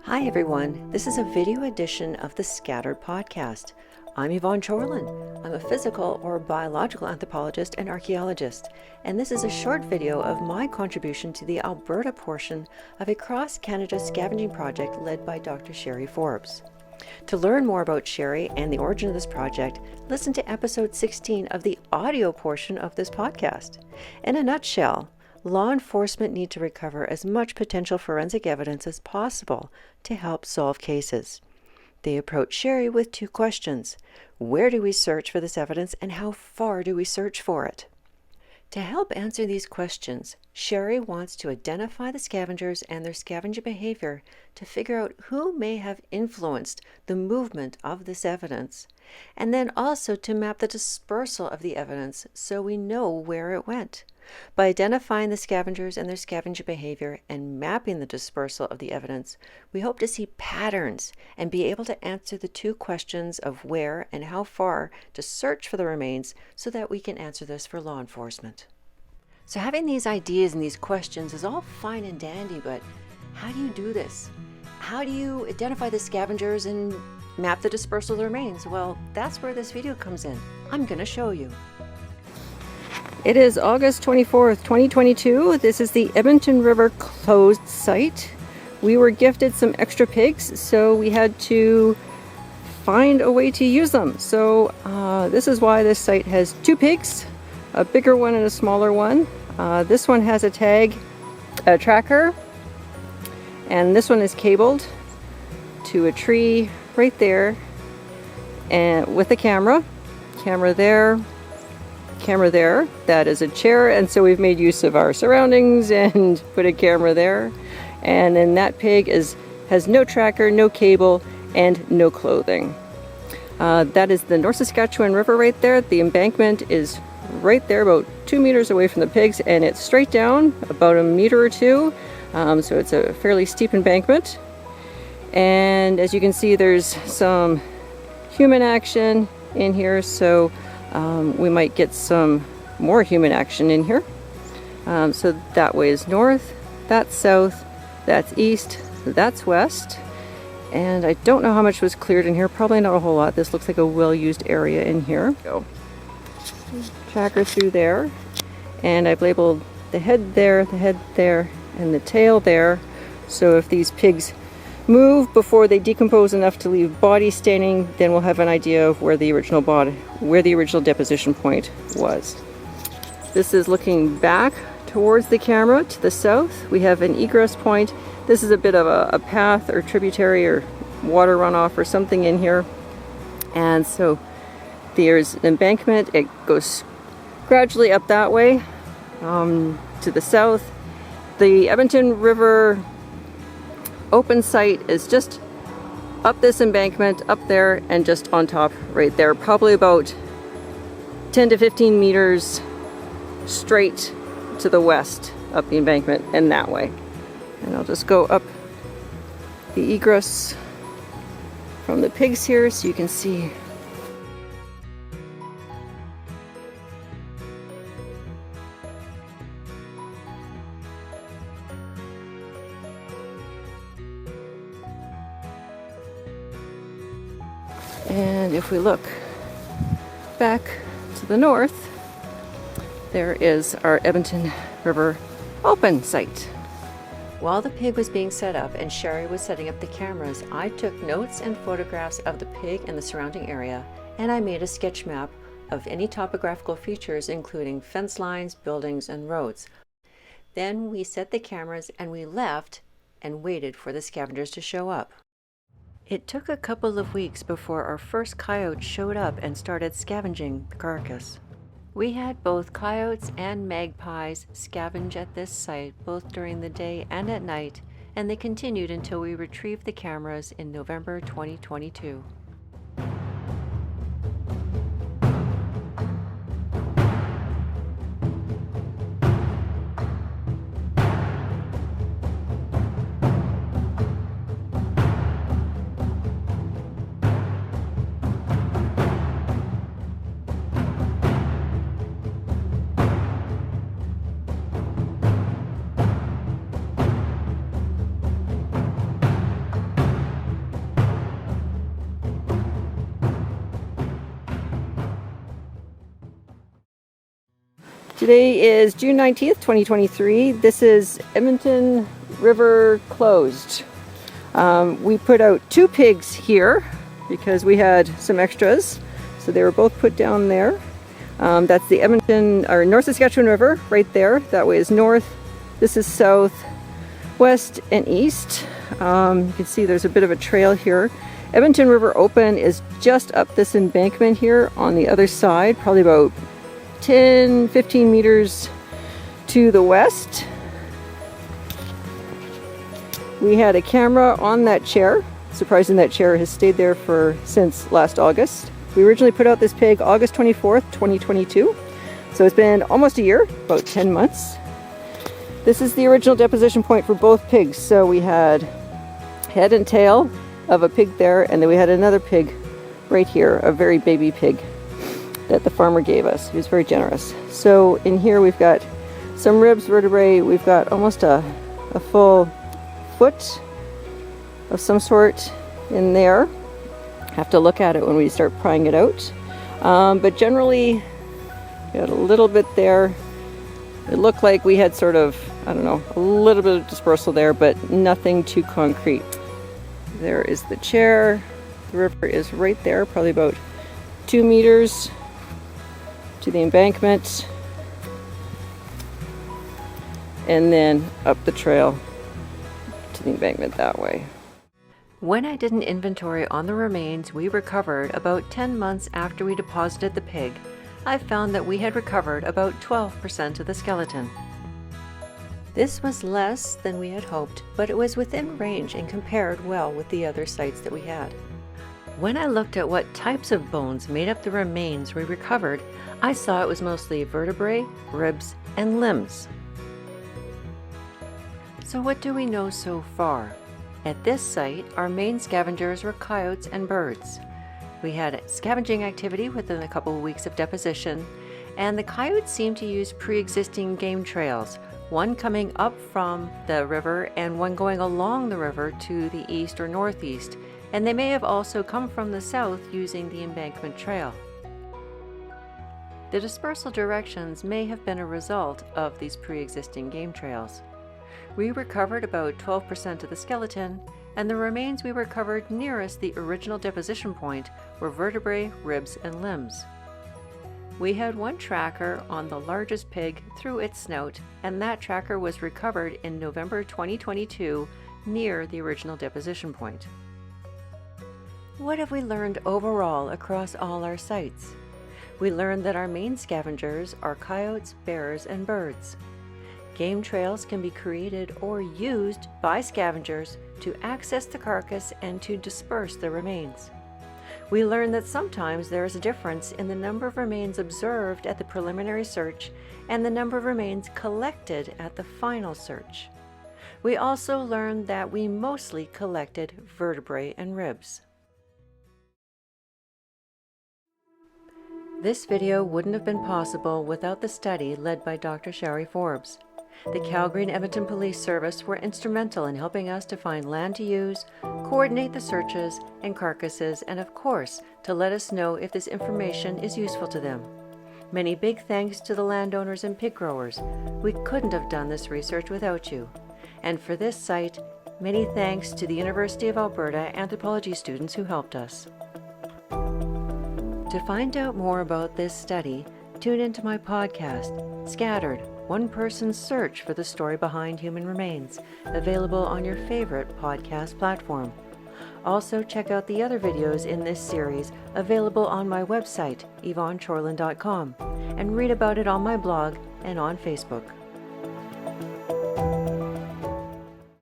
Hi everyone, this is a video edition of the Scattered podcast. I'm Yvonne Chorlin. I'm a physical or biological anthropologist and archaeologist, and this is a short video of my contribution to the Alberta portion of a cross-Canada scavenging project led by Dr. Sherry Forbes. To learn more about Sherry and the origin of this project, listen to episode 16 of the audio portion of this podcast. In a nutshell, law enforcement need to recover as much potential forensic evidence as possible to help solve cases. They approach Sherry with two questions. Where do we search for this evidence, and how far do we search for it? To help answer these questions, Sherry wants to identify the scavengers and their scavenger behavior to figure out who may have influenced the movement of this evidence, and then also to map the dispersal of the evidence so we know where it went. By identifying the scavengers and their scavenger behavior and mapping the dispersal of the evidence, we hope to see patterns and be able to answer the two questions of where and how far to search for the remains so that we can answer this for law enforcement. So having these ideas and these questions is all fine and dandy, but how do you do this? How do you identify the scavengers and map the dispersal of the remains? Well, that's where this video comes in. I'm going to show you. It is August 24th, 2022. This is the Edmonton River closed site. We were gifted some extra pigs, so we had to find a way to use them. So this is why this site has two pigs, a bigger one and a smaller one. This one has a tag, a tracker, and this one is cabled to a tree right there, and with a camera there, camera there. That is a chair, and so we've made use of our surroundings and put a camera there. And then that pig has no tracker, no cable, and no clothing. That is the North Saskatchewan River right there. The embankment is right there, about 2 meters away from the pigs, and it's straight down about a meter or two. So it's a fairly steep embankment. And as you can see, there's some human action in here, so we might get some more human action in here. So that way is north, that's south, that's east, that's west. And I don't know how much was cleared in here, probably not a whole lot. This looks like a well-used area in here. Go. Tracker through there. And I've labeled the head there, and the tail there. So if these pigs move before they decompose enough to leave body staining, then we'll have an idea of where the original deposition point was. This is looking back towards the camera to the south. We have an egress point. This is a bit of a path or tributary or water runoff or something in here. And so there's an embankment. It goes gradually up that way to the south. The Edmonton River open site is just up this embankment, up there, and just on top right there, probably about 10 to 15 meters straight to the west up the embankment and that way. And I'll just go up the egress from the pigs here so you can see. And if we look back to the north, there is our Edmonton River open site. While the pig was being set up and Sherry was setting up the cameras, I took notes and photographs of the pig and the surrounding area, and I made a sketch map of any topographical features, including fence lines, buildings, and roads. Then we set the cameras and we left and waited for the scavengers to show up. It took a couple of weeks before our first coyote showed up and started scavenging the carcass. We had both coyotes and magpies scavenge at this site both during the day and at night, and they continued until we retrieved the cameras in November 2022. Today is June 19th, 2023. This is Edmonton River closed. We put out 2 pigs here because we had some extras. So they were both put down there. That's the Edmonton, or North Saskatchewan River right there. That way is north. This is south, west, and east. You can see there's a bit of a trail here. Edmonton River Open is just up this embankment here on the other side, probably about 10-15 meters to the west. We had a camera on that chair. Surprising that chair has stayed there since last August. We originally put out this pig August 24th, 2022. So it's been almost a year, about 10 months. This is the original deposition point for both pigs. So we had head and tail of a pig there, and then we had another pig right here, a very baby pig that the farmer gave us. He was very generous. So in here we've got some ribs, vertebrae. We've got almost a full foot of some sort in there. Have to look at it when we start prying it out. But generally, got a little bit there. It looked like we had sort of, I don't know, a little bit of dispersal there, but nothing too concrete. There is the chair. The river is right there, probably about 2 meters to the embankment, and then up the trail to the embankment that way. When I did an inventory on the remains we recovered about 10 months after we deposited the pig, I found that we had recovered about 12% of the skeleton. This was less than we had hoped, but it was within range and compared well with the other sites that we had. When I looked at what types of bones made up the remains we recovered, I saw it was mostly vertebrae, ribs, and limbs. So what do we know so far? At this site, our main scavengers were coyotes and birds. We had scavenging activity within a couple of weeks of deposition, and the coyotes seemed to use pre-existing game trails, one coming up from the river and one going along the river to the east or northeast, and they may have also come from the south using the embankment trail. The dispersal directions may have been a result of these pre-existing game trails. We recovered about 12% of the skeleton, and the remains we recovered nearest the original deposition point were vertebrae, ribs, and limbs. We had one tracker on the largest pig through its snout, and that tracker was recovered in November 2022 near the original deposition point. What have we learned overall across all our sites? We learned that our main scavengers are coyotes, bears, and birds. Game trails can be created or used by scavengers to access the carcass and to disperse the remains. We learned that sometimes there is a difference in the number of remains observed at the preliminary search and the number of remains collected at the final search. We also learned that we mostly collected vertebrae and ribs. This video wouldn't have been possible without the study led by Dr. Shari Forbes. The Calgary and Edmonton Police Service were instrumental in helping us to find land to use, coordinate the searches and carcasses, and of course, to let us know if this information is useful to them. Many big thanks to the landowners and pig growers. We couldn't have done this research without you. And for this site, many thanks to the University of Alberta anthropology students who helped us. To find out more about this study, tune into my podcast, Scattered, One Person's Search for the Story Behind Human Remains, available on your favorite podcast platform. Also, check out the other videos in this series, available on my website, yvonnechorlin.com, and read about it on my blog and on Facebook.